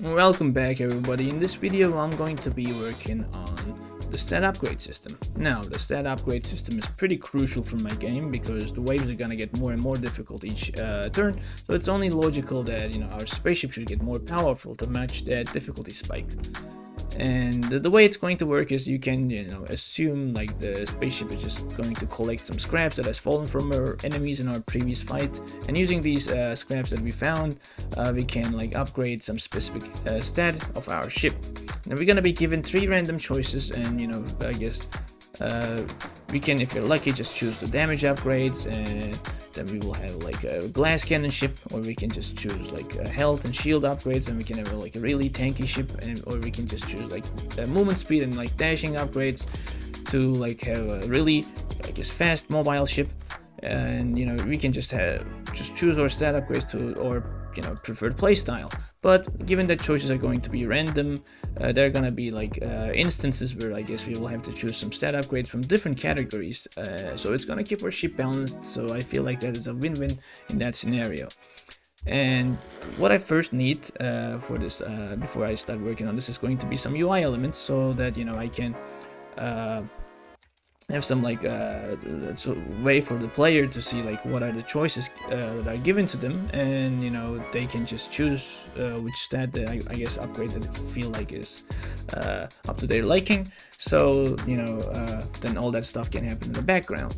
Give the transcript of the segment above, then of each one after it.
Welcome back everybody. In this video I'm going to be working on the stat upgrade system. Now the stat upgrade system is pretty crucial for my game because the waves are gonna get more and more difficult each turn, so it's only logical that our spaceship should get more powerful to match that difficulty spike. And the way it's going to work is you can assume like the spaceship is just going to collect some scraps that has fallen from our enemies in our previous fight, and using these scraps that we found, we can like upgrade some specific stat of our ship. Now we're gonna be given 3 random choices, and I guess we can, if you're lucky, just choose the damage upgrades, and then we will have like a glass cannon ship, or we can just choose like health and shield upgrades, and we can have like a really tanky ship, or we can just choose like movement speed and like dashing upgrades to like have a really, I guess, fast mobile ship. And we can just choose our stat upgrades to our preferred playstyle. But given that choices are going to be random, there are gonna be like instances where I guess we will have to choose some stat upgrades from different categories, so it's gonna keep our ship balanced. So I feel like that is a win-win in that scenario. And what I first need for this, before I start working on this, is going to be some UI elements, so that I can have some like way for the player to see like what are the choices that are given to them, and they can just choose which stat that I guess upgrade that they feel like is up to their liking. So then all that stuff can happen in the background.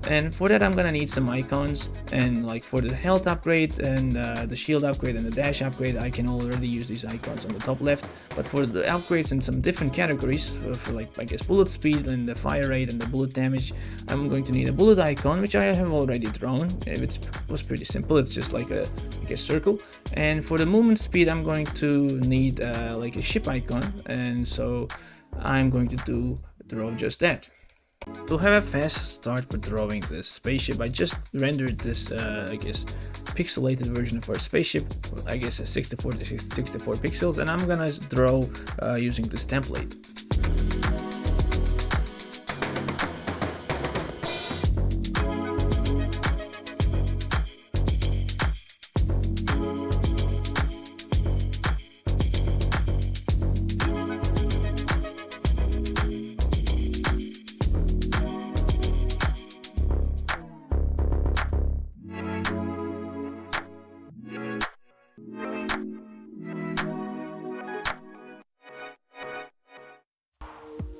And for that I'm gonna need some icons, and like for the health upgrade and the shield upgrade and the dash upgrade, I can already use these icons on the top left. But for the upgrades in some different categories, for like I guess bullet speed and the fire rate and the bullet damage, I'm going to need a bullet icon, which I have already drawn. It was pretty simple. It's just like a circle. And for the movement speed I'm going to need like a ship icon, and so I'm going to draw just that. To have a fast start for drawing this spaceship, I just rendered this I guess pixelated version of our spaceship, I guess a 64 pixels, and I'm gonna draw using this template.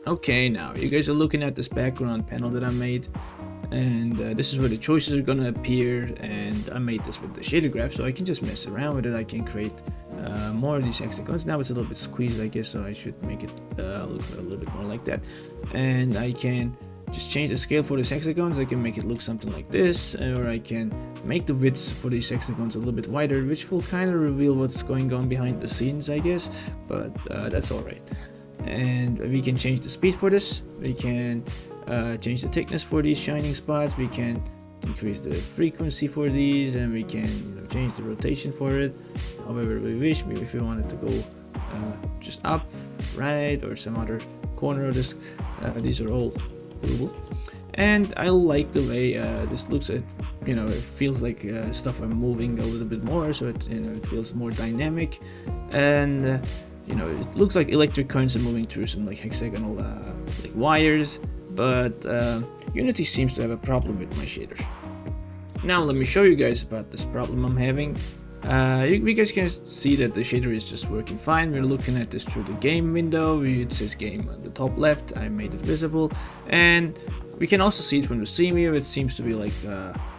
Okay, now you guys are looking at this background panel that I made, and this is where the choices are gonna appear, and I made this with the ShaderGraph, so I can just mess around with it. I can create more of these hexagons. Now it's a little bit squeezed, I guess, so I should make it look a little bit more like that. And I can just change the scale for these hexagons. I can make it look something like this, or I can make the widths for these hexagons a little bit wider, which will kind of reveal what's going on behind the scenes, I guess, but that's alright. And we can change the speed for this, we can change the thickness for these shining spots, we can increase the frequency for these, and we can change the rotation for it however we wish. Maybe if we wanted to go just up, right, or some other corner of this, these are all doable. And I like the way this looks. It feels like stuff are moving a little bit more, so it feels more dynamic, and it looks like electric currents are moving through some like hexagonal like wires, but Unity seems to have a problem with my shaders. Now let me show you guys about this problem I'm having. You guys can see that the shader is just working fine. We're looking at this through the game window. It says game on the top left. I made it visible, and we can also see it from the scene view. It seems to be like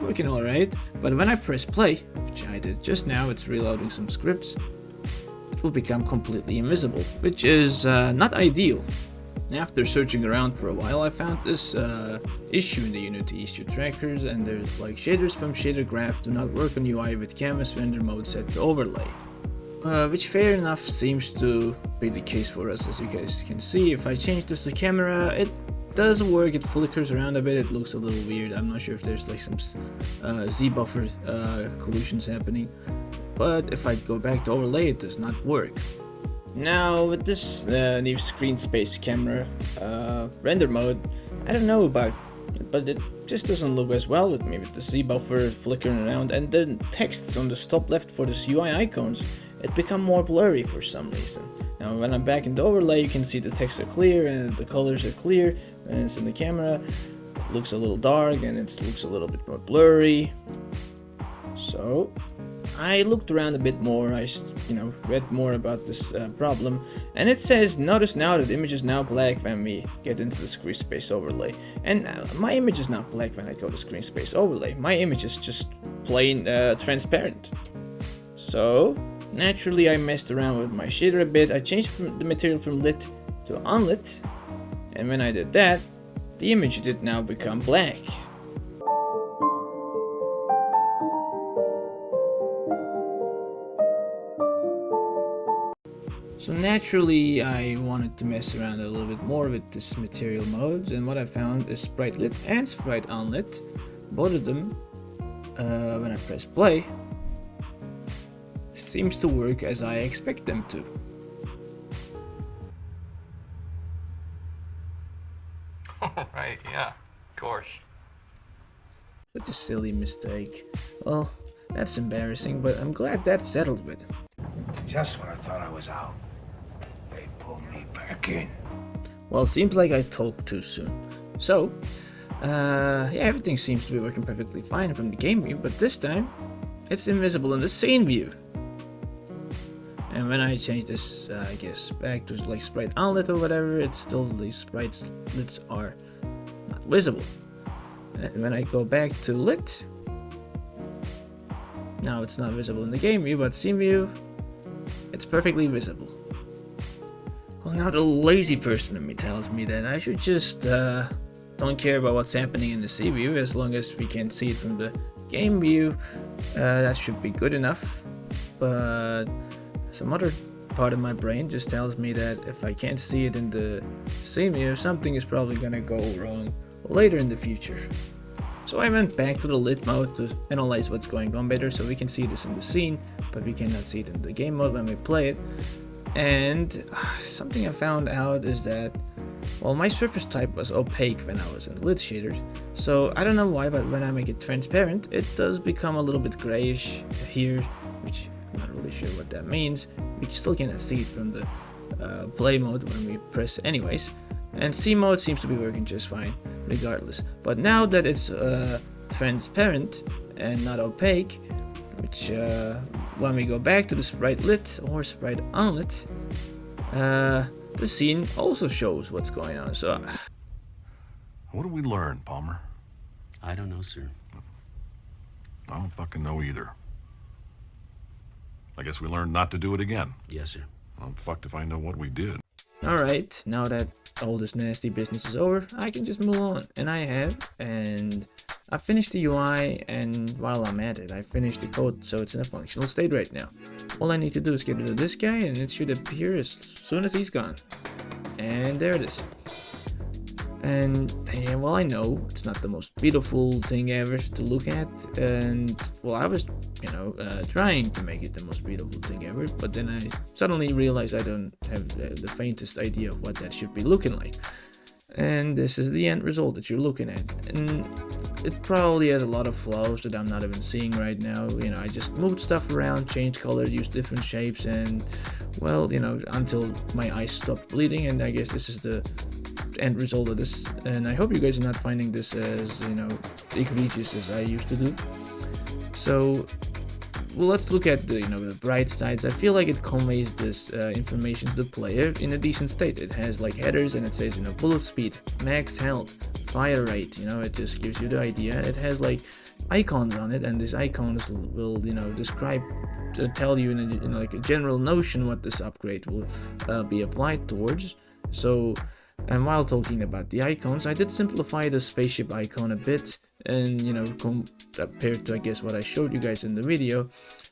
working alright, but when I press play, which I did just now, it's reloading some scripts, it will become completely invisible, which is not ideal. After searching around for a while, I found this issue in the Unity issue trackers, and there's like shaders from ShaderGraph do not work on UI with canvas render mode set to overlay. Which fair enough seems to be the case for us. As you guys can see, if I change this to camera, it does work. It flickers around a bit, it looks a little weird. I'm not sure if there's like some Z buffer collisions happening. But if I go back to overlay, it does not work. Now with this new screen space camera render mode, I don't know about it, but it just doesn't look as well with me, with the Z buffer flickering around, and the texts on the top left for the UI icons it become more blurry for some reason. Now when I'm back in the overlay, you can see the text are clear and the colors are clear. When it's in the camera, it looks a little dark and it looks a little bit more blurry. So I looked around a bit more, I read more about this problem, and it says, notice now that the image is now black when we get into the screen space overlay. And my image is not black when I go to screen space overlay, my image is just plain transparent. So naturally I messed around with my shader a bit, I changed the material from lit to unlit, and when I did that, the image did now become black. So naturally I wanted to mess around a little bit more with this material modes, and what I found is sprite lit and sprite unlit. Both of them, when I press play, seems to work as I expect them to. Right, yeah, of course. Such a silly mistake. Well, that's embarrassing, but I'm glad that's settled with. Just when I thought I was out, they pulled me back in. Well, it seems like I talked too soon. So, yeah, everything seems to be working perfectly fine from the game view, but this time, it's invisible in the scene view. And when I change this, I guess, back to like sprite unlit or whatever, it's still the sprites lits are not visible. And when I go back to lit, now it's not visible in the game view, but scene view, it's perfectly visible. Well, now the lazy person in me tells me that I should just don't care about what's happening in the scene view as long as we can see it from the game view. That should be good enough. But some other part of my brain just tells me that if I can't see it in the scene view, something is probably gonna go wrong later in the future. So I went back to the lit mode to analyze what's going on better, so we can see this in the scene, but we cannot see it in the game mode when we play it. And something I found out is that, well, my surface type was opaque when I was in lit shaders, so I don't know why, but when I make it transparent, it does become a little bit grayish here, which I'm not really sure what that means. We still cannot see it from the play mode when we press anyways. And C mode seems to be working just fine regardless. But now that it's transparent and not opaque, which when we go back to the sprite lit or sprite unlit, the scene also shows what's going on. So what did we learn, Palmer? I don't know, sir. I don't fucking know either. I guess we learned not to do it again. Yes, sir. I'm fucked if I know what we did. alright, now that all this nasty business is over, I can just move on. And I have, and I finished the UI, and while I'm at it, I finished the code, so it's in a functional state right now. All I need to do is get rid of this guy, and it should appear as soon as he's gone. And there it is. And yeah, well, I know it's not the most beautiful thing ever to look at, and well, I was, trying to make it the most beautiful thing ever, but then I suddenly realized I don't have the faintest idea of what that should be looking like. And this is the end result that you're looking at, and it probably has a lot of flaws that I'm not even seeing right now. I just moved stuff around, changed color, used different shapes, and well, until my eyes stopped bleeding, and I guess this is the end result of this. And I hope you guys are not finding this as egregious as I used to do. So well, let's look at the bright sides. I feel like it conveys this information to the player in a decent state. It has like headers, and it says bullet speed, max health, fire rate. It just gives you the idea. It has like icons on it, and these icons will describe, tell you in like a general notion what this upgrade will be applied towards. So, and while talking about the icons, I did simplify the spaceship icon a bit, and compared to, I guess, what I showed you guys in the video,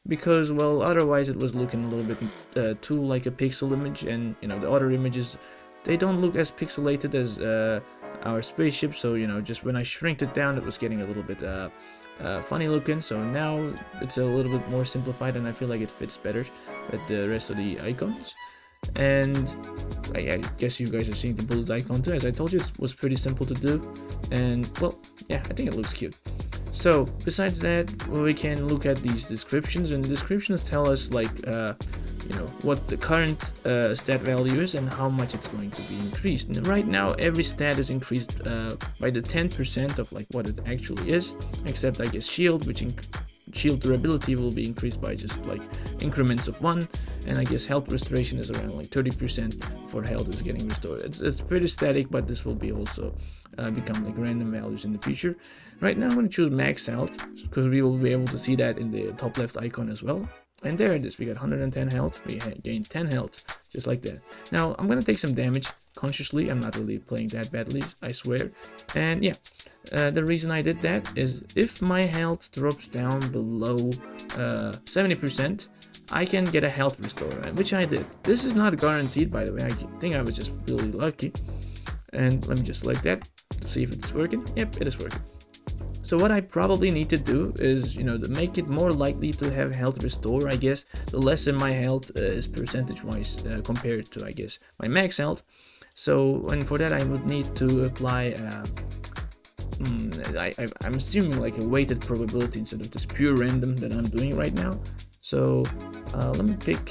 because well, otherwise it was looking a little bit too like a pixel image, and the other images, they don't look as pixelated as our spaceship. So just when I shrinked it down, it was getting a little bit funny looking. So now it's a little bit more simplified, and I feel like it fits better with the rest of the icons. And I guess you guys are seeing the bullet icon too. As I told you, it was pretty simple to do, and well, yeah, I think it looks cute. So besides that, we can look at these descriptions, and the descriptions tell us like what the current stat value is and how much it's going to be increased. And right now every stat is increased by the 10% of like what it actually is, except I guess shield, which shield durability will be increased by just like increments of 1, and I guess health restoration is around like 30% for health is getting restored. It's pretty static, but this will be also become like random values in the future. Right now I'm going to choose max health because we will be able to see that in the top left icon as well. And there it is, we got 110 health, we gained 10 health, just like that. Now I'm going to take some damage consciously, I'm not really playing that badly, I swear. And yeah, the reason I did that is if my health drops down below 70%, I can get a health restorer, which I did. This is not guaranteed, by the way, I think I was just really lucky. And let me just select that to see if it's working. Yep, it is working. So what I probably need to do is, to make it more likely to have health restore, I guess, the lesser my health is percentage-wise compared to, I guess, my max health. So, and for that I would need to apply, I'm assuming like a weighted probability instead of just pure random that I'm doing right now. So let me pick,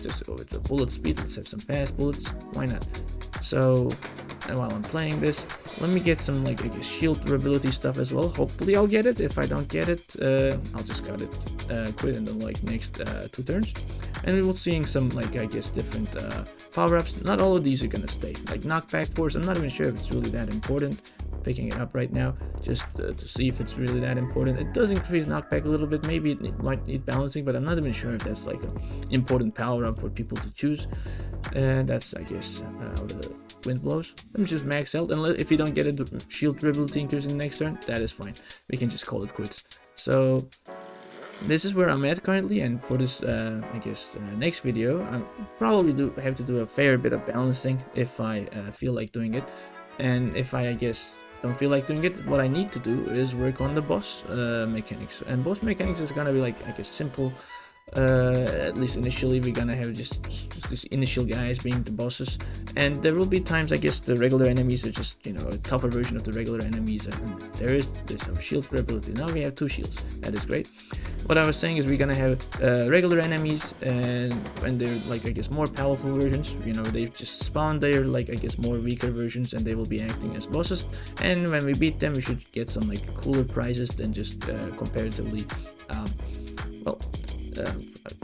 just go with the bullet speed, let's have some fast bullets, why not? So, and while I'm playing this, let me get some like I guess shield durability stuff as well. Hopefully I'll get it. If I don't get it, I'll just cut it, quit in the like next 2 turns. And we will seeing some like I guess different power-ups. Not all of these are gonna stay. Like knockback force, I'm not even sure if it's really that important. Picking it up right now just to see if it's really that important. It does increase knockback a little bit, maybe it might need balancing, but I'm not even sure if that's like an important power up for people to choose. And that's I guess how the wind blows. Let me just max out, and if you don't get it, shield durability increase in the next turn, that is fine, we can just call it quits. So this is where I'm at currently, and for this I guess next video I probably have to do a fair bit of balancing if I feel like doing it. And if I guess don't feel like doing it, what I need to do is work on the boss mechanics. And boss mechanics is gonna be like I guess simple. At least initially we're gonna have just these initial guys being the bosses, and there will be times I guess the regular enemies are just a tougher version of the regular enemies, and there's some shield durability. Now we have 2 shields, that is great. What I was saying is we're gonna have regular enemies, and they're like I guess more powerful versions, they just spawn their like I guess more weaker versions, and they will be acting as bosses. And when we beat them we should get some like cooler prizes than just comparatively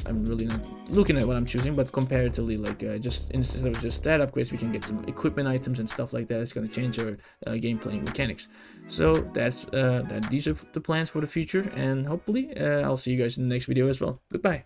I'm really not looking at what I'm choosing, but comparatively like just instead of just stat upgrades we can get some equipment items and stuff like that. It's going to change our gameplay mechanics. So that's these are the plans for the future, and hopefully I'll see you guys in the next video as well. Goodbye.